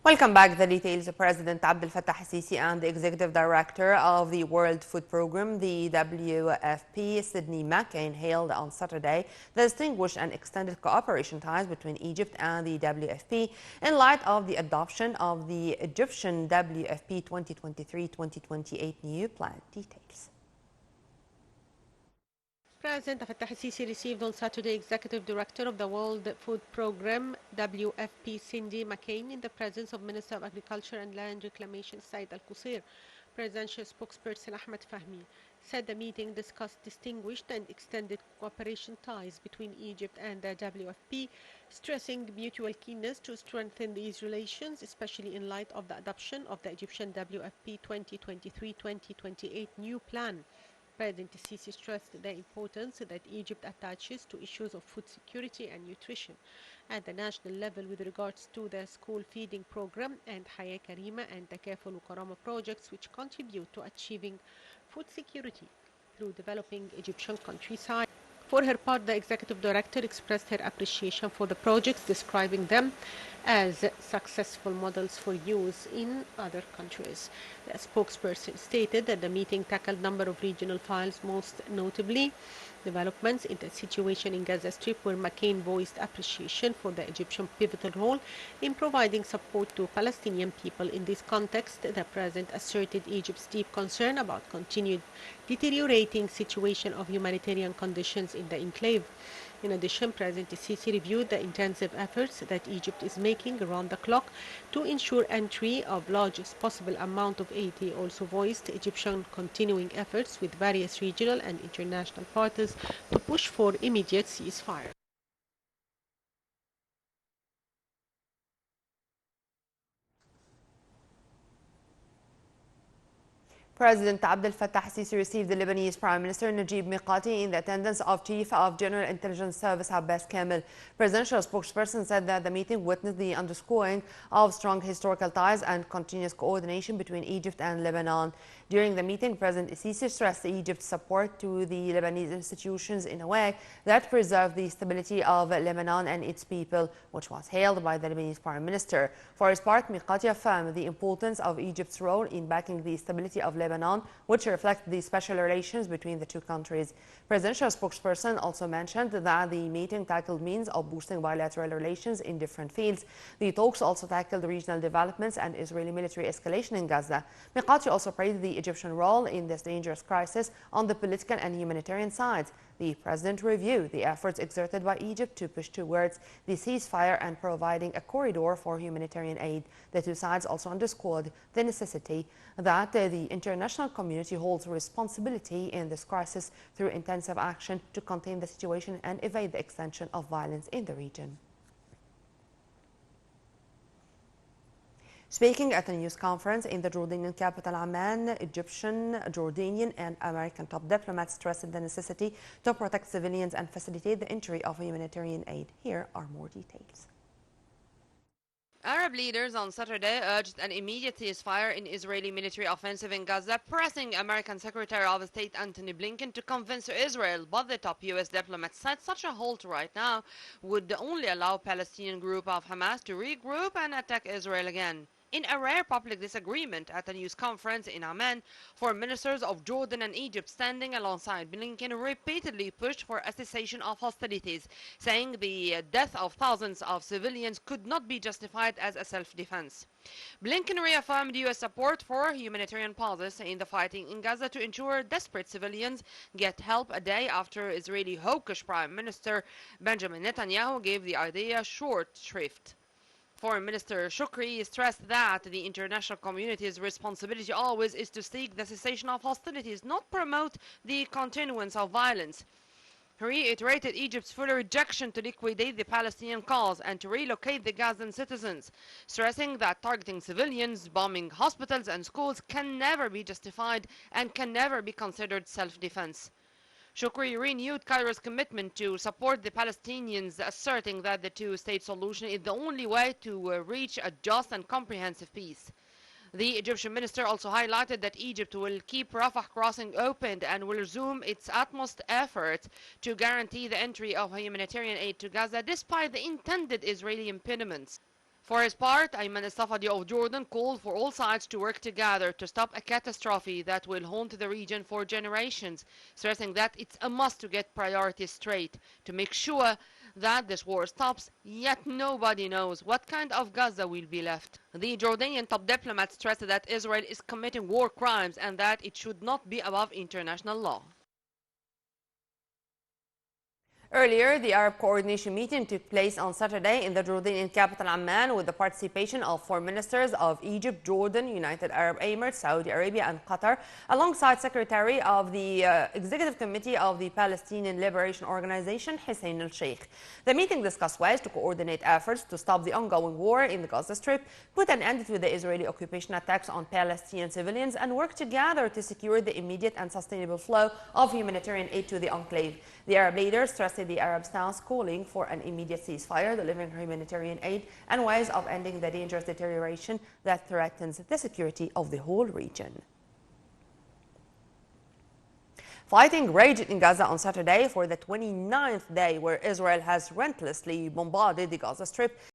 Welcome back. The details. President Abdel Fattah al-Sisi and the Executive Director of the World Food Programme, the WFP, Sydney McCain, hailed on Saturday the distinguished and extended cooperation ties between Egypt and the WFP in light of the adoption of the Egyptian WFP 2023-2028 new plan. Details. President Fattah al-Sisi received on Saturday Executive Director of the World Food Programme, WFP, Cindy McCain, in the presence of Minister of Agriculture and Land Reclamation Said Al-Qusir. Presidential spokesperson Ahmed Fahmy said the meeting discussed distinguished and extended cooperation ties between Egypt and the WFP, stressing mutual keenness to strengthen these relations, especially in light of the adoption of the Egyptian WFP 2023-2028 new plan. President Sisi stressed the importance that Egypt attaches to issues of food security and nutrition at the national level with regards to the school feeding program and Hayya Karima and Takaful Karama projects, which contribute to achieving food security through developing Egyptian countryside. For her part, the executive director expressed her appreciation for the projects, describing them as successful models for use in other countries. The spokesperson stated that the meeting tackled a number of regional files, most notably developments in the situation in Gaza Strip, where McCain voiced appreciation for the Egyptian pivotal role in providing support to Palestinian people. In this context, the president asserted Egypt's deep concern about continued deteriorating situation of humanitarian conditions in the enclave. In addition, President Sisi reviewed the intensive efforts that Egypt is making around the clock to ensure entry of largest possible amount of aid. He also voiced Egyptian continuing efforts with various regional and international partners to push for immediate ceasefire. President Abdel Fattah al-Sisi received the Lebanese Prime Minister Najib Mikati in the attendance of Chief of General Intelligence Service Abbas Kamel. Presidential spokesperson said that the meeting witnessed the underscoring of strong historical ties and continuous coordination between Egypt and Lebanon. During the meeting, President Sisi stressed Egypt's support to the Lebanese institutions in a way that preserved the stability of Lebanon and its people, which was hailed by the Lebanese Prime Minister. For his part, Mikati affirmed the importance of Egypt's role in backing the stability of Lebanon, which reflects the special relations between the two countries. Presidential spokesperson also mentioned that the meeting tackled means of boosting bilateral relations in different fields. The talks also tackled regional developments and Israeli military escalation in Gaza. Mikati also praised the Egyptian role in this dangerous crisis on the political and humanitarian sides. The president reviewed the efforts exerted by Egypt to push towards the ceasefire and providing a corridor for humanitarian aid. The two sides also underscored the necessity that the international community holds responsibility in this crisis through intensive action to contain the situation and evade the extension of violence in the region. Speaking at a news conference in the Jordanian capital Amman, Egyptian, Jordanian and American top diplomats stressed the necessity to protect civilians and facilitate the entry of humanitarian aid. Here are more details. Arab leaders on Saturday urged an immediate ceasefire in Israeli military offensive in Gaza, pressing American Secretary of State Antony Blinken to convince Israel, but the top U.S. diplomat said such a halt right now would only allow Palestinian group of Hamas to regroup and attack Israel again. In a rare public disagreement at a news conference in Amman, foreign ministers of Jordan and Egypt standing alongside Blinken repeatedly pushed for a cessation of hostilities, saying the death of thousands of civilians could not be justified as a self-defense. Blinken reaffirmed U.S. support for humanitarian pauses in the fighting in Gaza to ensure desperate civilians get help a day after Israeli hawkish Prime Minister Benjamin Netanyahu gave the idea short shrift. Foreign Minister Shukri stressed that the international community's responsibility always is to seek the cessation of hostilities, not promote the continuance of violence. He reiterated Egypt's full rejection to liquidate the Palestinian cause and to relocate the Gazan citizens, stressing that targeting civilians, bombing hospitals and schools can never be justified and can never be considered self-defense. Shukri renewed Cairo's commitment to support the Palestinians, asserting that the two-state solution is the only way to reach a just and comprehensive peace. The Egyptian minister also highlighted that Egypt will keep Rafah crossing open and will resume its utmost effort to guarantee the entry of humanitarian aid to Gaza despite the intended Israeli impediments. For his part, Ayman al-Safadi of Jordan called for all sides to work together to stop a catastrophe that will haunt the region for generations, stressing that it's a must to get priorities straight to make sure that this war stops, yet nobody knows what kind of Gaza will be left. The Jordanian top diplomat stressed that Israel is committing war crimes and that it should not be above international law. Earlier, the Arab coordination meeting took place on Saturday in the Jordanian capital Amman with the participation of foreign ministers of Egypt, Jordan, United Arab Emirates, Saudi Arabia and Qatar, alongside Secretary of the Executive Committee of the Palestinian Liberation Organization, Hussein al-Sheikh. The meeting discussed ways to coordinate efforts to stop the ongoing war in the Gaza Strip, put an end to the Israeli occupation attacks on Palestinian civilians, and work together to secure the immediate and sustainable flow of humanitarian aid to the enclave. The Arab leaders stressed the Arab stance, calling for an immediate ceasefire, delivering humanitarian aid, and ways of ending the dangerous deterioration that threatens the security of the whole region. Fighting raged in Gaza on Saturday for the 29th day, where Israel has relentlessly bombarded the Gaza Strip